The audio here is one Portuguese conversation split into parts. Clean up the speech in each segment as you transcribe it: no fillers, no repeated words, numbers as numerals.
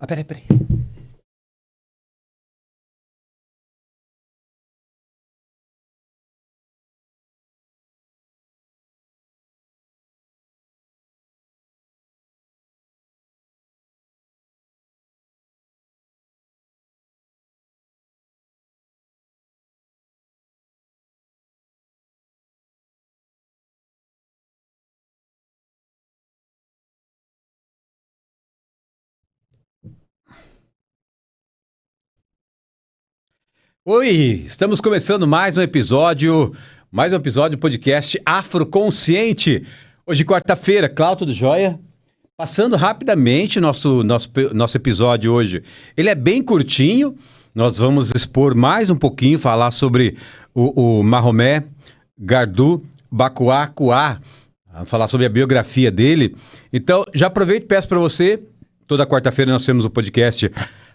Peraí. Oi, estamos começando mais um episódio do podcast Afroconsciente. Hoje, quarta-feira, Cláudio, tudo jóia? Passando rapidamente nosso episódio hoje. Ele é bem curtinho, nós vamos expor mais um pouquinho, falar sobre o Mahomet Gardu Bakua Kuá, falar sobre a biografia dele. Então, já aproveito e peço para você, toda quarta-feira nós temos o podcast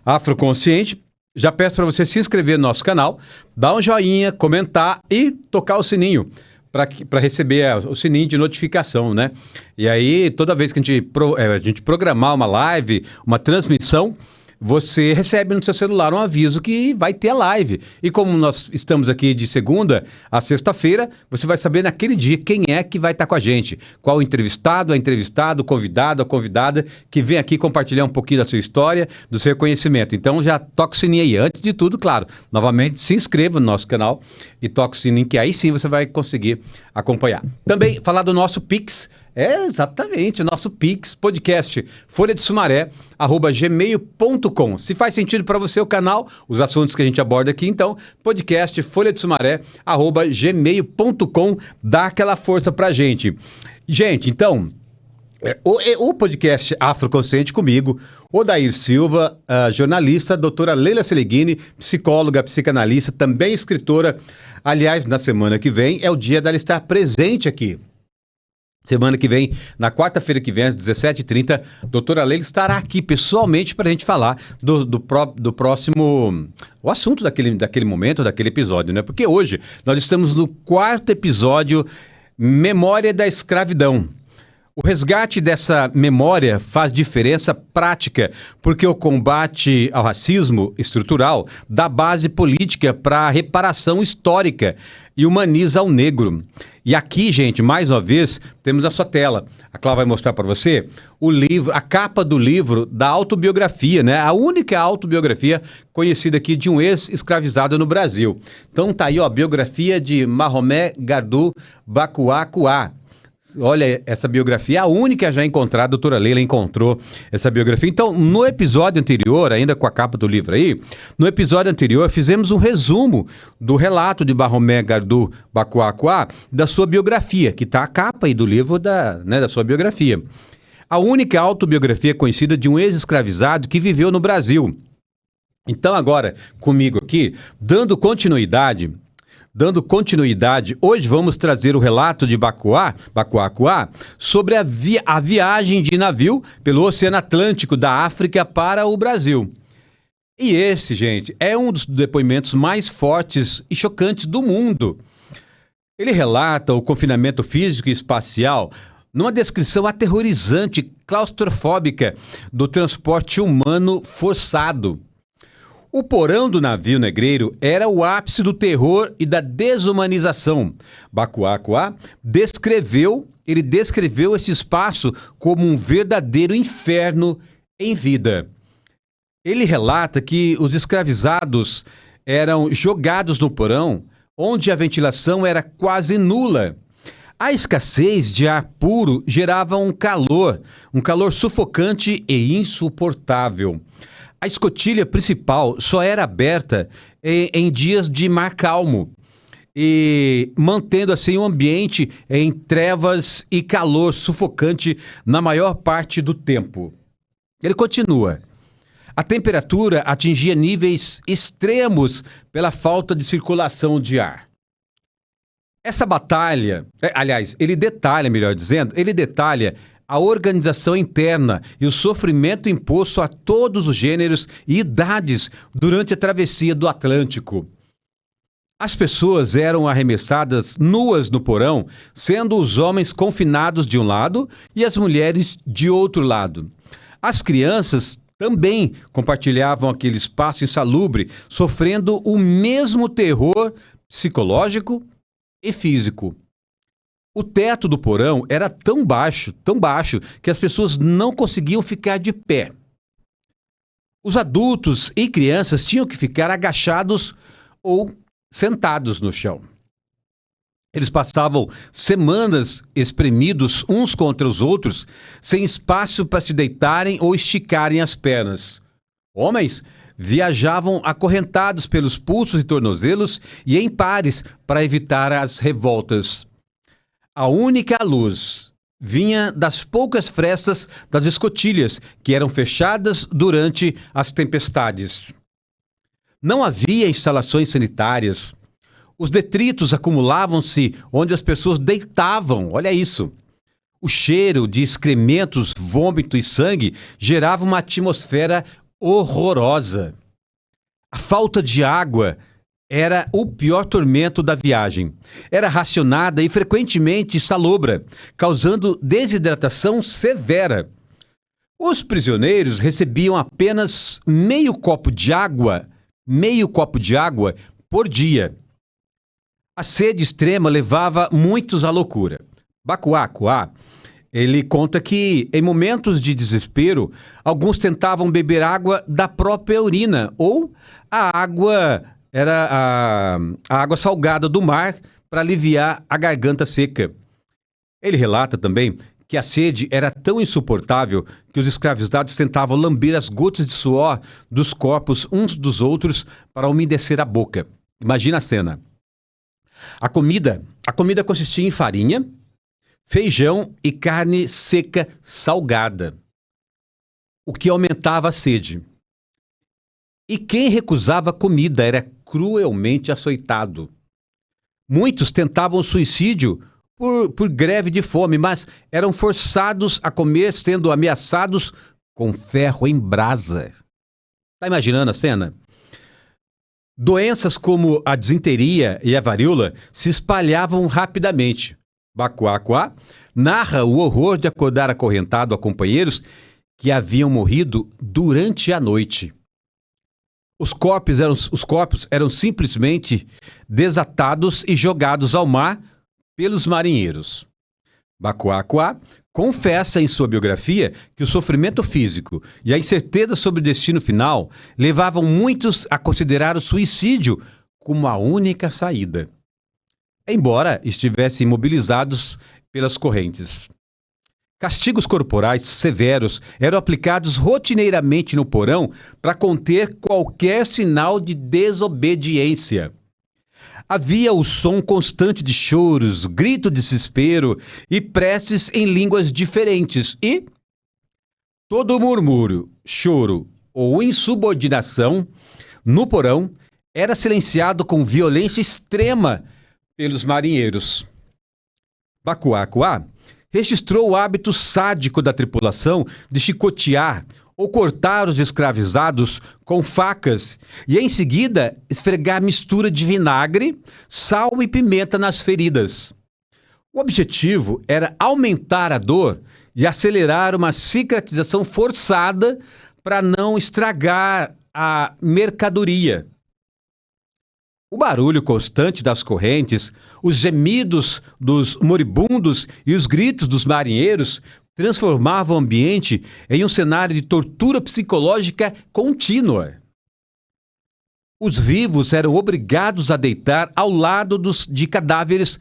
Afroconsciente. Já peço para você se inscrever no nosso canal, dar um joinha, comentar e tocar o sininho para receber o sininho de notificação, né? E aí, toda vez que a gente programar uma live, uma transmissão, você recebe no seu celular um aviso que vai ter a live. E como nós estamos aqui de segunda a sexta-feira, você vai saber naquele dia quem é que vai estar com a gente. Qual o entrevistado, a entrevistada, o convidado, a convidada que vem aqui compartilhar um pouquinho da sua história, do seu conhecimento. Então já toca o sininho aí. Antes de tudo, claro, novamente se inscreva no nosso canal e toca o sininho que aí sim você vai conseguir acompanhar. Também falar do nosso Pix. É exatamente, o nosso Pix podcast, folhadesumaré@gmail.com. Se faz sentido para você o canal, os assuntos que a gente aborda aqui, então, podcast folhadesumaré@gmail.com, dá aquela força pra gente. Gente, então, o podcast Afroconsciente comigo, Odair Silva, a jornalista, a doutora Leila Seleghini, psicóloga, psicanalista, também escritora. Aliás, na semana que vem é o dia dela estar presente aqui. Semana que vem, na quarta-feira que vem, às 17h30, a doutora Leila estará aqui pessoalmente para a gente falar do próximo, o assunto daquele momento, daquele episódio, né? Porque hoje nós estamos no quarto episódio, Memória da Escravidão. O resgate dessa memória faz diferença prática, porque o combate ao racismo estrutural dá base política para a reparação histórica e humaniza o negro. E aqui, gente, mais uma vez, temos a sua tela. A Cláudia vai mostrar para você o livro, a capa do livro da autobiografia, né? A única autobiografia conhecida aqui de um ex-escravizado no Brasil. Então tá aí, ó, a biografia de Mahomet Gardu Bakua Kuá. Olha, essa biografia, a única já encontrada, a doutora Leila encontrou essa biografia. Então, no episódio anterior, ainda com a capa do livro aí, no episódio anterior fizemos um resumo do relato de Mahomet Gardu Bakua Kuá, da sua biografia, que está a capa aí do livro da sua biografia. A única autobiografia conhecida de um ex-escravizado que viveu no Brasil. Então, agora, comigo aqui, dando continuidade, hoje vamos trazer o relato de Bakua Kuá sobre a viagem de navio pelo Oceano Atlântico da África para o Brasil. E esse, gente, é um dos depoimentos mais fortes e chocantes do mundo. Ele relata o confinamento físico e espacial numa descrição aterrorizante, claustrofóbica, do transporte humano forçado. O porão do navio negreiro era o ápice do terror e da desumanização. Bakua Kuá descreveu esse espaço como um verdadeiro inferno em vida. Ele relata que os escravizados eram jogados no porão, onde a ventilação era quase nula. A escassez de ar puro gerava um calor sufocante e insuportável. A escotilha principal só era aberta em dias de mar calmo, e mantendo assim o ambiente em trevas e calor sufocante na maior parte do tempo. Ele continua. A temperatura atingia níveis extremos pela falta de circulação de ar. Essa batalha, ele detalha a organização interna e o sofrimento imposto a todos os gêneros e idades durante a travessia do Atlântico. As pessoas eram arremessadas nuas no porão, sendo os homens confinados de um lado e as mulheres de outro lado. As crianças também compartilhavam aquele espaço insalubre, sofrendo o mesmo terror psicológico e físico. O teto do porão era tão baixo, que as pessoas não conseguiam ficar de pé. Os adultos e crianças tinham que ficar agachados ou sentados no chão. Eles passavam semanas espremidos uns contra os outros, sem espaço para se deitarem ou esticarem as pernas. Homens viajavam acorrentados pelos pulsos e tornozelos e em pares para evitar as revoltas. A única luz vinha das poucas frestas das escotilhas, que eram fechadas durante as tempestades. Não havia instalações sanitárias. Os detritos acumulavam-se onde as pessoas deitavam. Olha isso. O cheiro de excrementos, vômito e sangue gerava uma atmosfera horrorosa. A falta de água era o pior tormento da viagem. Era racionada e frequentemente salobra, causando desidratação severa. Os prisioneiros recebiam apenas meio copo de água por dia. A sede extrema levava muitos à loucura. Bacuá Kuá, ele conta que, em momentos de desespero, alguns tentavam beber água da própria urina ou a água salgada do mar para aliviar a garganta seca. Ele relata também que a sede era tão insuportável que os escravizados tentavam lamber as gotas de suor dos corpos uns dos outros para umedecer a boca. Imagina a cena. A comida consistia em farinha, feijão e carne seca salgada, o que aumentava a sede. E quem recusava comida era cruelmente açoitado. Muitos tentavam suicídio por greve de fome, mas eram forçados a comer, sendo ameaçados com ferro em brasa. Tá imaginando a cena? Doenças como a disenteria e a varíola se espalhavam rapidamente. Bacuá Kuá narra o horror de acordar acorrentado a companheiros que haviam morrido durante a noite. Os corpos eram simplesmente desatados e jogados ao mar pelos marinheiros. Bacuá Kuá confessa em sua biografia que o sofrimento físico e a incerteza sobre o destino final levavam muitos a considerar o suicídio como a única saída, embora estivessem imobilizados pelas correntes. Castigos corporais severos eram aplicados rotineiramente no porão para conter qualquer sinal de desobediência. Havia o som constante de choros, grito de desespero e preces em línguas diferentes e todo murmúrio, choro ou insubordinação no porão era silenciado com violência extrema pelos marinheiros. Bacuá Kuá registrou o hábito sádico da tripulação de chicotear ou cortar os escravizados com facas e, em seguida, esfregar mistura de vinagre, sal e pimenta nas feridas. O objetivo era aumentar a dor e acelerar uma cicatrização forçada para não estragar a mercadoria. O barulho constante das correntes, os gemidos dos moribundos e os gritos dos marinheiros transformavam o ambiente em um cenário de tortura psicológica contínua. Os vivos eram obrigados a deitar ao lado de cadáveres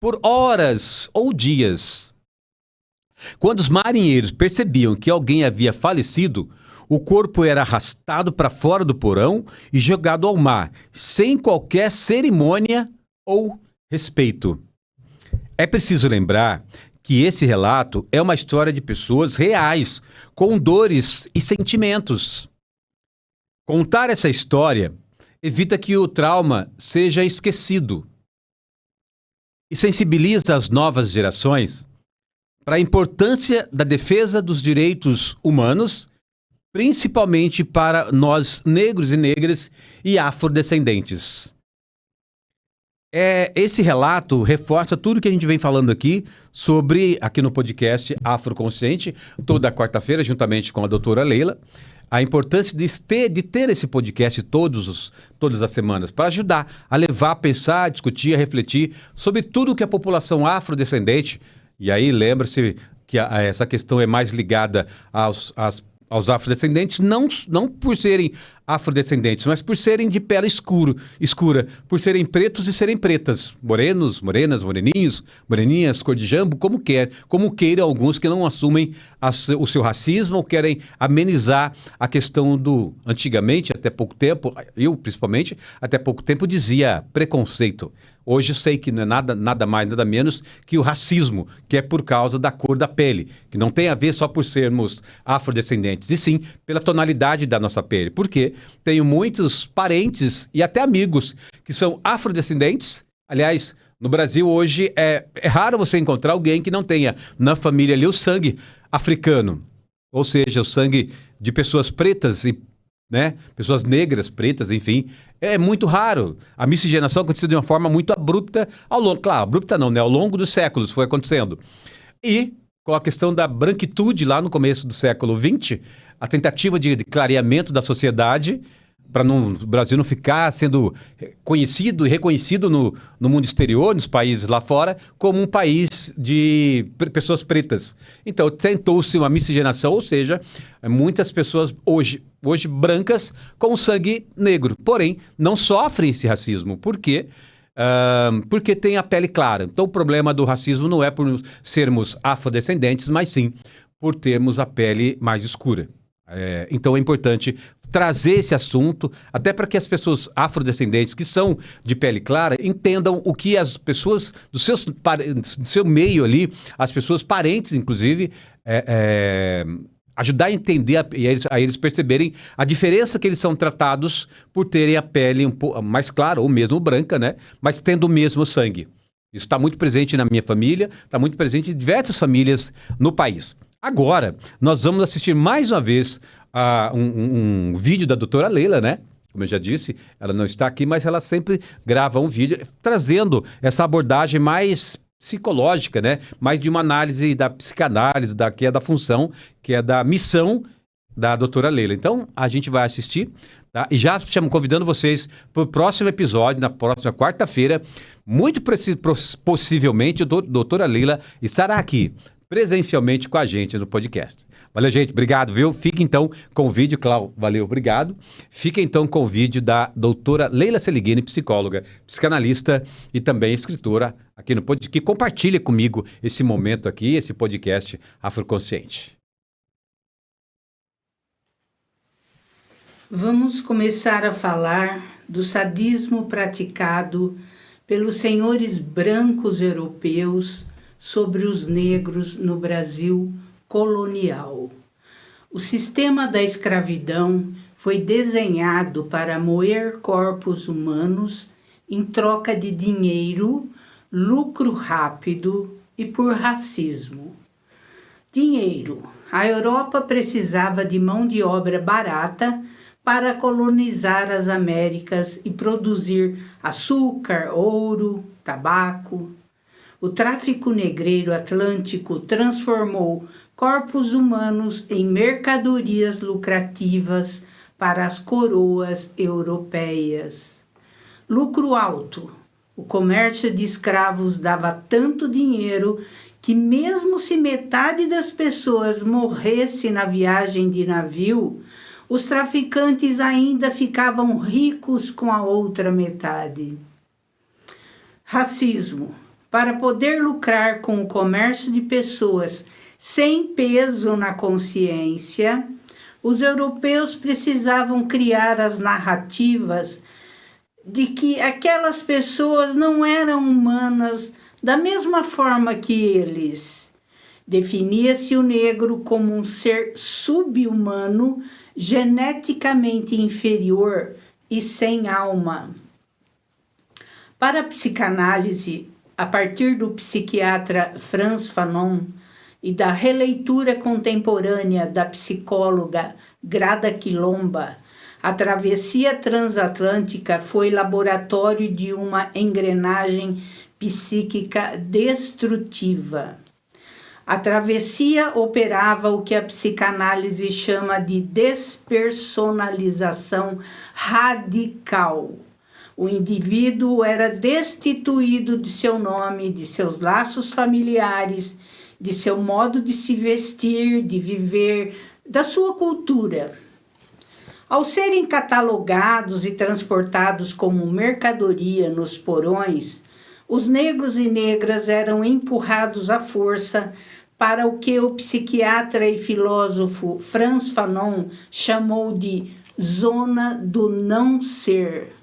por horas ou dias. Quando os marinheiros percebiam que alguém havia falecido, o corpo era arrastado para fora do porão e jogado ao mar, sem qualquer cerimônia ou respeito. É preciso lembrar que esse relato é uma história de pessoas reais, com dores e sentimentos. Contar essa história evita que o trauma seja esquecido e sensibiliza as novas gerações para a importância da defesa dos direitos humanos, principalmente para nós negros e negras e afrodescendentes. Esse relato reforça tudo que a gente vem falando aqui no podcast Afroconsciente, toda quarta-feira, juntamente com a doutora Leila. a importância de ter esse podcast todas as semanas, para ajudar a levar a pensar, a discutir, a refletir sobre tudo que a população afrodescendente, e aí lembra-se que essa questão é mais ligada aos afrodescendentes, não por serem afrodescendentes, mas por serem de pele escura, por serem pretos e serem pretas, morenos, morenas, moreninhos, moreninhas, cor de jambo, como queiram alguns que não assumem o seu racismo ou querem amenizar a questão do, antigamente, até pouco tempo, eu principalmente, até pouco tempo dizia preconceito. Hoje eu sei que não é nada mais, nada menos que o racismo, que é por causa da cor da pele, que não tem a ver só por sermos afrodescendentes, e sim pela tonalidade da nossa pele. Porque tenho muitos parentes e até amigos que são afrodescendentes. Aliás, no Brasil hoje é raro você encontrar alguém que não tenha na família ali o sangue africano, ou seja, o sangue de pessoas pretas e pessoas negras, pretas, enfim, é muito raro. A miscigenação aconteceu de uma forma muito abrupta abrupta não, né? Ao longo dos séculos foi acontecendo. E com a questão da branquitude lá no começo do século XX, a tentativa de clareamento da sociedade para o Brasil não ficar sendo conhecido e reconhecido no mundo exterior, nos países lá fora, como um país de pessoas pretas. Então, tentou-se uma miscigenação, ou seja, muitas pessoas hoje brancas com sangue negro. Porém, não sofrem esse racismo. Por quê? Porque tem a pele clara. Então, o problema do racismo não é por sermos afrodescendentes, mas sim por termos a pele mais escura. Então, é importante trazer esse assunto, até para que as pessoas afrodescendentes que são de pele clara entendam o que as pessoas do seu meio ali, as pessoas parentes, inclusive, ajudar a entender a eles perceberem a diferença que eles são tratados por terem a pele um pouco mais clara, ou mesmo branca, né? Mas tendo o mesmo sangue. Isso está muito presente na minha família, está muito presente em diversas famílias no país. Agora, nós vamos assistir mais uma vez um vídeo da doutora Leila, né? Como eu já disse, ela não está aqui, mas ela sempre grava um vídeo trazendo essa abordagem mais psicológica, né? Mais de uma análise da psicanálise, que é da função, que é da missão da doutora Leila. Então, a gente vai assistir, tá? E já estamos convidando vocês para o próximo episódio, na próxima quarta-feira. Muito possivelmente, a doutora Leila estará aqui presencialmente com a gente no podcast. Valeu, gente. Obrigado, viu? Fique então com o vídeo, Cláudio. Valeu, obrigado. Fique então com o vídeo da doutora Leila Seligini, psicóloga, psicanalista e também escritora aqui no podcast, que compartilha comigo esse momento aqui, esse podcast Afroconsciente. Vamos começar a falar do sadismo praticado pelos senhores brancos europeus sobre os negros no Brasil colonial. O sistema da escravidão foi desenhado para moer corpos humanos em troca de dinheiro, lucro rápido e por racismo. Dinheiro. A Europa precisava de mão de obra barata para colonizar as Américas e produzir açúcar, ouro, tabaco. O tráfico negreiro atlântico transformou corpos humanos em mercadorias lucrativas para as coroas europeias. Lucro alto. O comércio de escravos dava tanto dinheiro que, mesmo se metade das pessoas morresse na viagem de navio, os traficantes ainda ficavam ricos com a outra metade. Racismo. Para poder lucrar com o comércio de pessoas sem peso na consciência, os europeus precisavam criar as narrativas de que aquelas pessoas não eram humanas da mesma forma que eles. Definia-se o negro como um ser sub-humano, geneticamente inferior e sem alma. Para a psicanálise, a partir do psiquiatra Frantz Fanon e da releitura contemporânea da psicóloga Grada Quilomba, a travessia transatlântica foi laboratório de uma engrenagem psíquica destrutiva. A travessia operava o que a psicanálise chama de despersonalização radical. O indivíduo era destituído de seu nome, de seus laços familiares, de seu modo de se vestir, de viver, da sua cultura. Ao serem catalogados e transportados como mercadoria nos porões, os negros e negras eram empurrados à força para o que o psiquiatra e filósofo Frantz Fanon chamou de zona do não ser.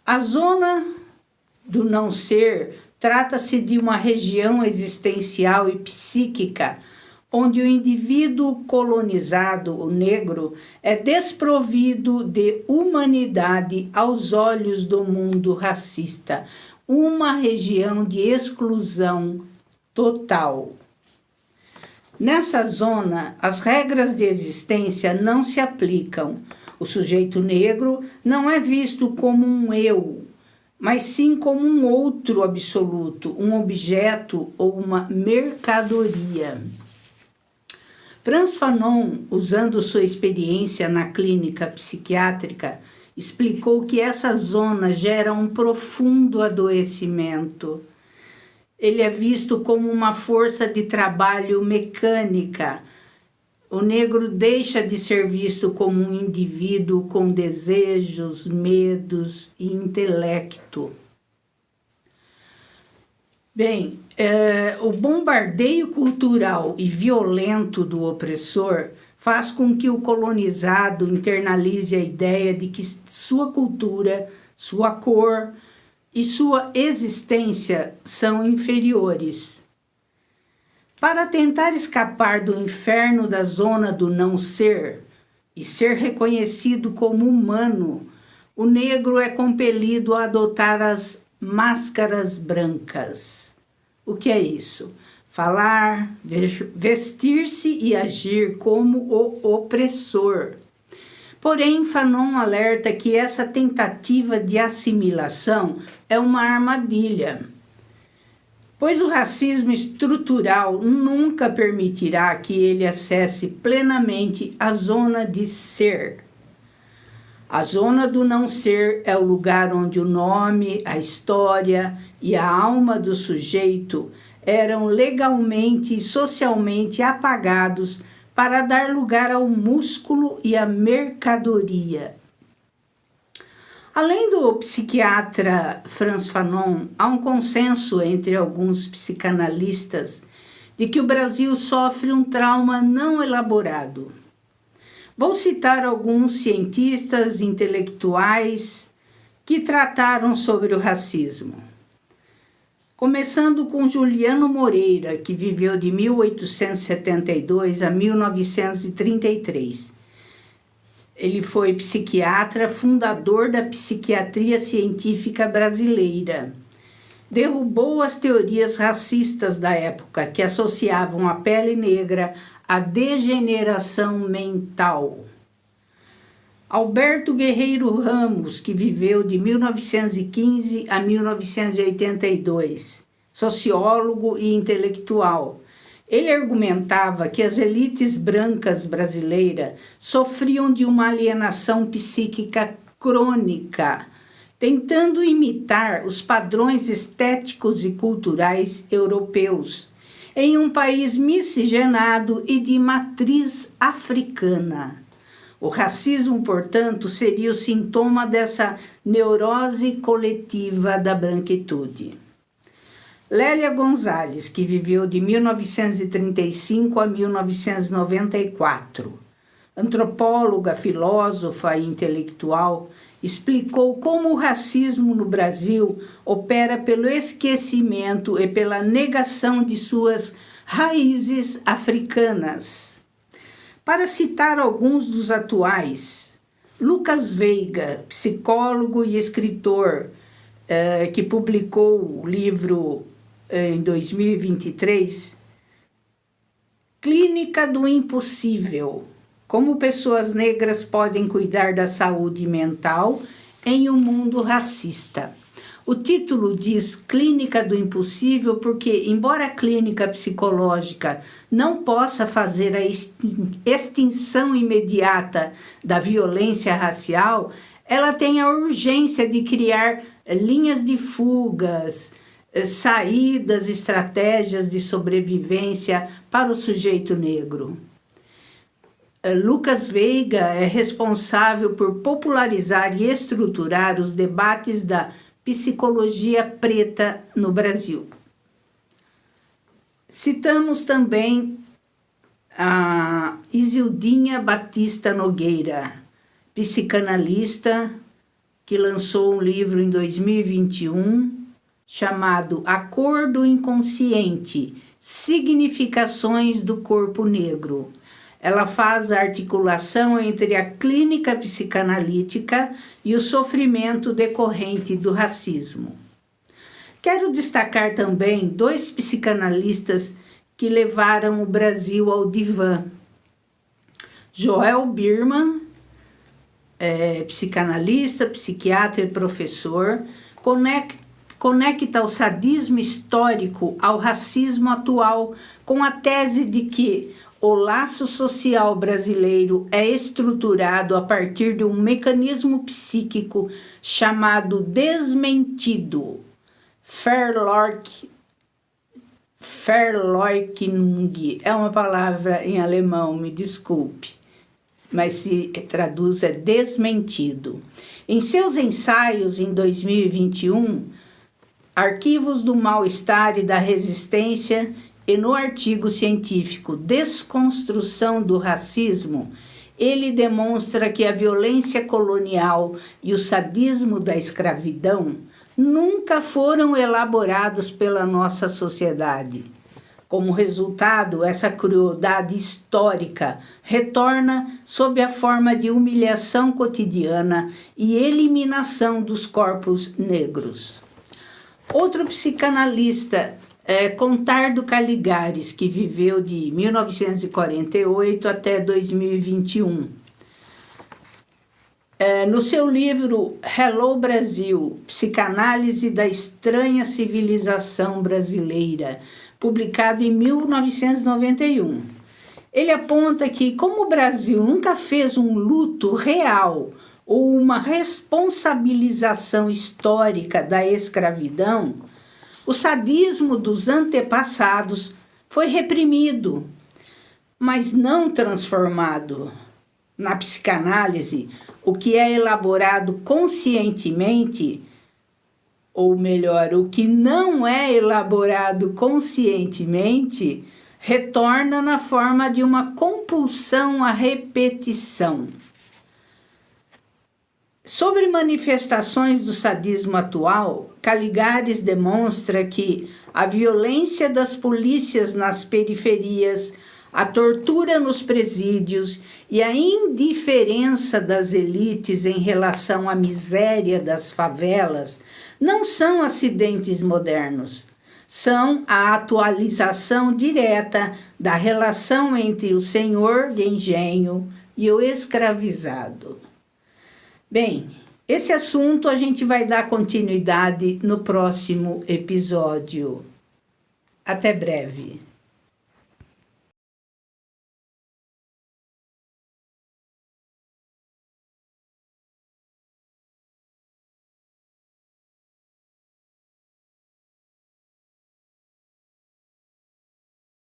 A zona do não ser trata-se de uma região existencial e psíquica onde o indivíduo colonizado, o negro, é desprovido de humanidade aos olhos do mundo racista, uma região de exclusão total. Nessa zona, as regras de existência não se aplicam. O sujeito negro não é visto como um eu, mas sim como um outro absoluto, um objeto ou uma mercadoria. Frantz Fanon, usando sua experiência na clínica psiquiátrica, explicou que essa zona gera um profundo adoecimento. Ele é visto como uma força de trabalho mecânica. O negro deixa de ser visto como um indivíduo com desejos, medos e intelecto. Bem, o bombardeio cultural e violento do opressor faz com que o colonizado internalize a ideia de que sua cultura, sua cor e sua existência são inferiores. Para tentar escapar do inferno da zona do não ser e ser reconhecido como humano, o negro é compelido a adotar as máscaras brancas. O que é isso? Falar, vestir-se e agir como o opressor. Porém, Fanon alerta que essa tentativa de assimilação é uma armadilha, pois o racismo estrutural nunca permitirá que ele acesse plenamente a zona de ser. A zona do não ser é o lugar onde o nome, a história e a alma do sujeito eram legalmente e socialmente apagados para dar lugar ao músculo e à mercadoria. Além do psiquiatra Frantz Fanon, há um consenso entre alguns psicanalistas de que o Brasil sofre um trauma não elaborado. Vou citar alguns cientistas intelectuais que trataram sobre o racismo. Começando com Juliano Moreira, que viveu de 1872 a 1933. Ele foi psiquiatra, fundador da psiquiatria científica brasileira. Derrubou as teorias racistas da época, que associavam a pele negra à degeneração mental. Alberto Guerreiro Ramos, que viveu de 1915 a 1982, sociólogo e intelectual. Ele argumentava que as elites brancas brasileiras sofriam de uma alienação psíquica crônica, tentando imitar os padrões estéticos e culturais europeus, em um país miscigenado e de matriz africana. O racismo, portanto, seria o sintoma dessa neurose coletiva da branquitude. Lélia Gonzalez, que viveu de 1935 a 1994, antropóloga, filósofa e intelectual, explicou como o racismo no Brasil opera pelo esquecimento e pela negação de suas raízes africanas. Para citar alguns dos atuais, Lucas Veiga, psicólogo e escritor, que publicou o livro em 2023, Clínica do Impossível, como pessoas negras podem cuidar da saúde mental em um mundo racista. O título diz Clínica do Impossível porque, embora a clínica psicológica não possa fazer a extinção imediata da violência racial, ela tem a urgência de criar linhas de fugas, saídas, estratégias de sobrevivência para o sujeito negro. Lucas Veiga é responsável por popularizar e estruturar os debates da psicologia preta no Brasil. Citamos também a Isildinha Batista Nogueira, psicanalista, que lançou um livro em 2021 chamado A Cor do Inconsciente, Significações do Corpo Negro. Ela faz a articulação entre a clínica psicanalítica e o sofrimento decorrente do racismo. Quero destacar também 2 psicanalistas que levaram o Brasil ao divã. Joel Birman, psicanalista, psiquiatra e professor, conecta o sadismo histórico ao racismo atual com a tese de que o laço social brasileiro é estruturado a partir de um mecanismo psíquico chamado desmentido, Verleugnung, é uma palavra em alemão, me desculpe, mas se traduz é desmentido. Em seus ensaios em 2021, Arquivos do Mal-Estar e da Resistência, e no artigo científico Desconstrução do Racismo, ele demonstra que a violência colonial e o sadismo da escravidão nunca foram elaborados pela nossa sociedade. Como resultado, essa crueldade histórica retorna sob a forma de humilhação cotidiana e eliminação dos corpos negros. Outro psicanalista Contardo Caligares, que viveu de 1948 até 2021. No seu livro Hello Brasil, Psicanálise da Estranha Civilização Brasileira, publicado em 1991, ele aponta que, como o Brasil nunca fez um luto real ou uma responsabilização histórica da escravidão, o sadismo dos antepassados foi reprimido, mas não transformado. Na psicanálise, o que é elaborado conscientemente, ou melhor, o que não é elaborado conscientemente, retorna na forma de uma compulsão à repetição. Sobre manifestações do sadismo atual, Caligares demonstra que a violência das polícias nas periferias, a tortura nos presídios e a indiferença das elites em relação à miséria das favelas não são acidentes modernos, são a atualização direta da relação entre o senhor de engenho e o escravizado. Bem, esse assunto a gente vai dar continuidade no próximo episódio. Até breve.